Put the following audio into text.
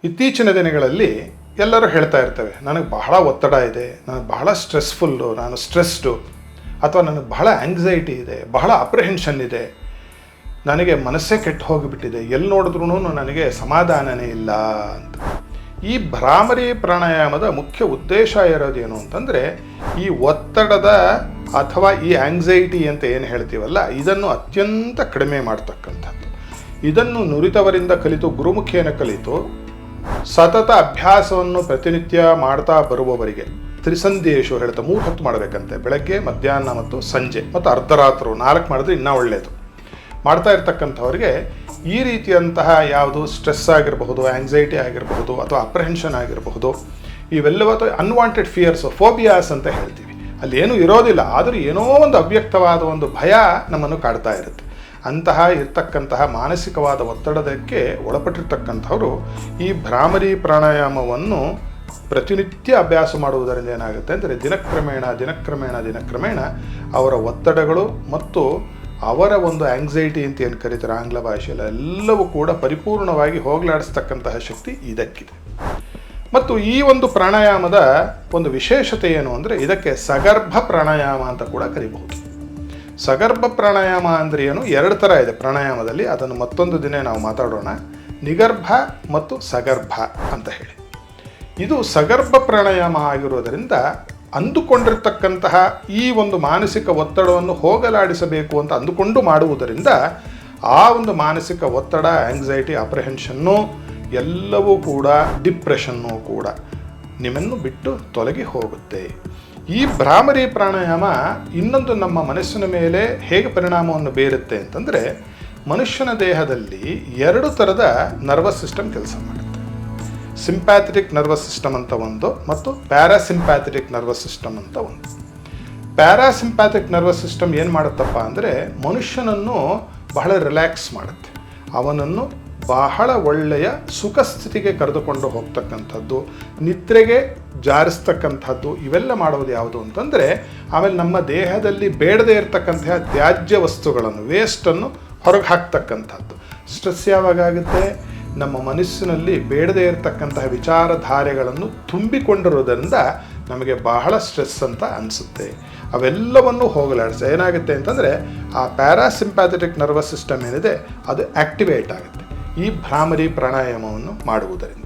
ಇತ್ತೀಚಿನ ದಿನಗಳಲ್ಲಿ ಎಲ್ಲರೂ ಹೇಳ್ತಾ ಇರ್ತೇವೆ, ನನಗೆ ಬಹಳ ಒತ್ತಡ ಇದೆ, ನನಗೆ ಬಹಳ ಸ್ಟ್ರೆಸ್ಫುಲ್ಲು, ನಾನು ಸ್ಟ್ರೆಸ್ಡು, ಅಥವಾ ನನಗೆ ಬಹಳ ಆಂಗ್ಸೈಟಿ ಇದೆ, ಬಹಳ ಅಪ್ರಿಹೆನ್ಷನ್ ಇದೆ, ನನಗೆ ಮನಸ್ಸೇ ಕೆಟ್ಟು ಹೋಗಿಬಿಟ್ಟಿದೆ, ಎಲ್ಲಿ ನೋಡಿದ್ರೂ ನನಗೆ ಸಮಾಧಾನನೇ ಇಲ್ಲ ಅಂತ. ಈ ಭ್ರಾಮರಿ ಪ್ರಾಣಾಯಾಮದ ಮುಖ್ಯ ಉದ್ದೇಶ ಇರೋದೇನು ಅಂತಂದರೆ, ಈ ಒತ್ತಡದ ಅಥವಾ ಈ ಆಂಗ್ಸೈಟಿ ಅಂತ ಏನು ಹೇಳ್ತೀವಲ್ಲ, ಇದನ್ನು ಅತ್ಯಂತ ಕಡಿಮೆ ಮಾಡ್ತಕ್ಕಂಥದ್ದು. ಇದನ್ನು ನುರಿತವರಿಂದ ಕಲಿತು, ಗುರುಮುಖೇನ ಕಲಿತು, ಸತತ ಅಭ್ಯಾಸವನ್ನು ಪ್ರತಿನಿತ್ಯ ಮಾಡ್ತಾ ಬರುವವರಿಗೆ, ತ್ರಿಸಂಧ್ಯೇಶು ಹೇಳ್ತಾ 3 ಹೊತ್ತು ಮಾಡಬೇಕಂತೆ, ಬೆಳಗ್ಗೆ, ಮಧ್ಯಾಹ್ನ ಮತ್ತು ಸಂಜೆ ಮತ್ತು ಅರ್ಧರಾತ್ರಿ 4 ಮಾಡಿದ್ರೆ ಇನ್ನೂ ಒಳ್ಳೆಯದು. ಮಾಡ್ತಾ ಇರ್ತಕ್ಕಂಥವ್ರಿಗೆ ಈ ರೀತಿಯಂತಹ ಯಾವುದು ಸ್ಟ್ರೆಸ್ ಆಗಿರಬಹುದು, ಆಂಗ್ಸೈಟಿ ಆಗಿರಬಹುದು, ಅಥವಾ ಅಪ್ರಹೆನ್ಷನ್ ಆಗಿರಬಹುದು, ಇವೆಲ್ಲವೂ ಅನ್ವಾಂಟೆಡ್ ಫಿಯರ್ಸು, ಫೋಬಿಯಾಸ್ ಅಂತ ಹೇಳ್ತೀವಿ. ಅಲ್ಲಿ ಏನೂ ಇರೋದಿಲ್ಲ, ಆದರೂ ಏನೋ ಒಂದು ಅವ್ಯಕ್ತವಾದ ಒಂದು ಭಯ ನಮ್ಮನ್ನು ಕಾಡ್ತಾ ಇರುತ್ತೆ. ಅಂತಹ ಇರ್ತಕ್ಕಂತಹ ಮಾನಸಿಕವಾದ ಒತ್ತಡಕ್ಕೆ ಒಳಪಟ್ಟಿರ್ತಕ್ಕಂಥವರು ಈ ಭ್ರಾಮರಿ ಪ್ರಾಣಾಯಾಮವನ್ನು ಪ್ರತಿನಿತ್ಯ ಅಭ್ಯಾಸ ಮಾಡುವುದರಿಂದ ಏನಾಗುತ್ತೆ ಅಂದರೆ, ದಿನಕ್ರಮೇಣ ಅವರ ಒತ್ತಡಗಳು ಮತ್ತು ಅವರ ಒಂದು ಆಂಗ್ಸೈಟಿ ಅಂತ ಏನು ಕರೀತಾರೆ ಆಂಗ್ಲ ಭಾಷೆಯಲ್ಲಿ, ಎಲ್ಲವೂ ಕೂಡ ಪರಿಪೂರ್ಣವಾಗಿ ಹೋಗಲಾಡಿಸ್ತಕ್ಕಂತಹ ಶಕ್ತಿ ಇದಕ್ಕಿದೆ. ಮತ್ತು ಈ ಒಂದು ಪ್ರಾಣಾಯಾಮದ ಒಂದು ವಿಶೇಷತೆ ಏನು ಅಂದರೆ, ಇದಕ್ಕೆ ಸಗರ್ಭ ಪ್ರಾಣಾಯಾಮ ಅಂತ ಕೂಡ ಕರೀಬಹುದು. ಸಗರ್ಭ ಪ್ರಾಣಾಯಾಮ ಅಂದರೆ ಏನು? 2 ಥರ ಇದೆ ಪ್ರಾಣಾಯಾಮದಲ್ಲಿ, ಅದನ್ನು ಮತ್ತೊಂದು ದಿನ ನಾವು ಮಾತಾಡೋಣ. ನಿಗರ್ಭ ಮತ್ತು ಸಗರ್ಭ ಅಂತ ಹೇಳಿ. ಇದು ಸಗರ್ಭ ಪ್ರಾಣಾಯಾಮ ಆಗಿರೋದರಿಂದ ಅಂದುಕೊಂಡಿರ್ತಕ್ಕಂತಹ ಈ ಒಂದು ಮಾನಸಿಕ ಒತ್ತಡವನ್ನು ಹೋಗಲಾಡಿಸಬೇಕು ಅಂತ ಅಂದುಕೊಂಡು ಮಾಡುವುದರಿಂದ ಆ ಒಂದು ಮಾನಸಿಕ ಒತ್ತಡ, ಆಂಗ್ಸೈಟಿ, ಅಪ್ರಹೆನ್ಷನ್ನು ಎಲ್ಲವೂ ಕೂಡ, ಡಿಪ್ರೆಷನ್ನು ಕೂಡ ನಿಮ್ಮನ್ನು ಬಿಟ್ಟು ತೊಲಗಿ ಹೋಗುತ್ತೆ. ಈ ಭ್ರಾಮರಿ ಪ್ರಾಣಾಯಾಮ ಇನ್ನೊಂದು ನಮ್ಮ ಮನಸ್ಸಿನ ಮೇಲೆ ಹೇಗೆ ಪರಿಣಾಮವನ್ನು ಬೀರುತ್ತೆ ಅಂತಂದರೆ, ಮನುಷ್ಯನ ದೇಹದಲ್ಲಿ 2 ಥರದ ನರ್ವಸ್ ಸಿಸ್ಟಮ್ ಕೆಲಸ ಮಾಡುತ್ತೆ. ಸಿಂಪ್ಯಾಥೆಟಿಕ್ ನರ್ವಸ್ ಸಿಸ್ಟಮ್ ಅಂತ ಒಂದು, ಮತ್ತು ಪ್ಯಾರಾಸಿಂಪ್ಯಾಥೆಟಿಕ್ ನರ್ವಸ್ ಸಿಸ್ಟಮ್ ಅಂತ ಒಂದು. ಪ್ಯಾರಾಸಿಂಪ್ಯಾಥೆಟಿಕ್ ನರ್ವಸ್ ಸಿಸ್ಟಮ್ ಏನು ಮಾಡುತ್ತಪ್ಪ ಅಂದರೆ, ಮನುಷ್ಯನನ್ನು ಬಹಳ ರಿಲ್ಯಾಕ್ಸ್ ಮಾಡುತ್ತೆ, ಅವನನ್ನು ಬಹಳ ಒಳ್ಳೆಯ ಸುಖ ಸ್ಥಿತಿಗೆ ಕರೆದುಕೊಂಡು ಹೋಗ್ತಕ್ಕಂಥದ್ದು, ನಿದ್ರೆಗೆ ಜಾರಿಸ್ತಕ್ಕಂಥದ್ದು, ಇವೆಲ್ಲ ಮಾಡೋದು ಯಾವುದು ಅಂತಂದರೆ, ಆಮೇಲೆ ನಮ್ಮ ದೇಹದಲ್ಲಿ ಬೇಡದೇ ಇರತಕ್ಕಂತಹ ತ್ಯಾಜ್ಯ ವಸ್ತುಗಳನ್ನು, ವೇಸ್ಟನ್ನು ಹೊರಗೆ ಹಾಕ್ತಕ್ಕಂಥದ್ದು. ಸ್ಟ್ರೆಸ್ ಯಾವಾಗುತ್ತೆ? ನಮ್ಮ ಮನಸ್ಸಿನಲ್ಲಿ ಬೇಡದೇ ಇರತಕ್ಕಂತಹ ವಿಚಾರಧಾರೆಗಳನ್ನು ತುಂಬಿಕೊಂಡಿರೋದರಿಂದ ನಮಗೆ ಬಹಳ ಸ್ಟ್ರೆಸ್ ಅಂತ ಅನಿಸುತ್ತೆ. ಅವೆಲ್ಲವನ್ನು ಹೋಗಲಾಡಿಸಿ ಏನಾಗುತ್ತೆ ಅಂತಂದರೆ, ಆ ಪ್ಯಾರಾಸಿಂಪ್ಯಾಥೆಟಿಕ್ ನರ್ವಸ್ ಸಿಸ್ಟಮ್ ಏನಿದೆ ಅದು ಆ್ಯಕ್ಟಿವೇಟ್ ಆಗುತ್ತೆ ಈ ಭ್ರಾಮರಿ ಪ್ರಾಣಾಯಾಮವನ್ನು ಮಾಡುವುದರಿಂದ.